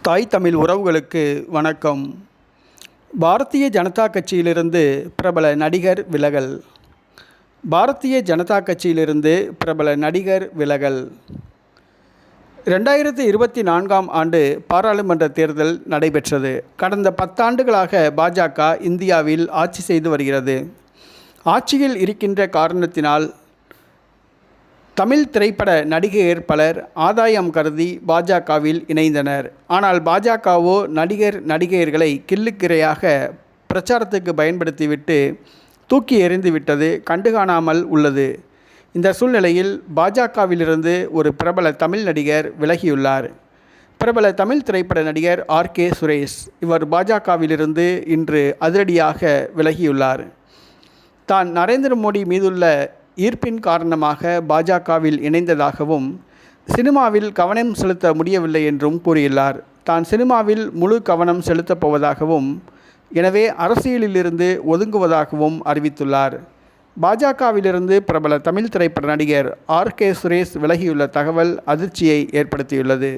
தாய் தமிழ் உறவுகளுக்கு வணக்கம். பாரதிய ஜனதா கட்சியிலிருந்து பிரபல நடிகர் விலகல். பாரதிய ஜனதா கட்சியிலிருந்து பிரபல நடிகர் விலகல். 2024ஆம் ஆண்டு பாராளுமன்ற தேர்தல் நடைபெற்றது. கடந்த 10 ஆண்டுகளாக பாஜக இந்தியாவில் ஆட்சி செய்து வருகிறது. ஆட்சியில் இருக்கின்ற காரணத்தினால் தமிழ் திரைப்பட நடிகையர் பலர் ஆதாயம் கருதி பாஜகவில் இணைந்தனர். ஆனால் பாஜகவோ நடிகையர்களை கிள்ளுக்கிரையாக பிரச்சாரத்துக்கு பயன்படுத்திவிட்டு தூக்கி எறிந்துவிட்டது, கண்டுகாணாமல் உள்ளது. இந்த சூழ்நிலையில் பாஜகவிலிருந்து ஒரு பிரபல தமிழ் நடிகர் விலகியுள்ளார். பிரபல தமிழ் திரைப்பட நடிகர் ஆர்.கே. சுரேஷ். இவர் பாஜகவிலிருந்து இன்று அதிரடியாக விலகியுள்ளார். தான் நரேந்திர மோடி மீதுள்ள ஈர்ப்பின் காரணமாக பாஜகவில் இணைந்ததாகவும் சினிமாவில் கவனம் செலுத்த முடியவில்லை என்றும் கூறியுள்ளார். தான் சினிமாவில் முழு கவனம் செலுத்தப் போவதாகவும் எனவே அரசியலிலிருந்து ஒதுங்குவதாகவும் அறிவித்துள்ளார். பாஜகவிலிருந்து பிரபல தமிழ் திரைப்பட நடிகர் ஆர்.கே. சுரேஷ் விலகியுள்ள தகவல் அதிர்ச்சியை ஏற்படுத்தியுள்ளது.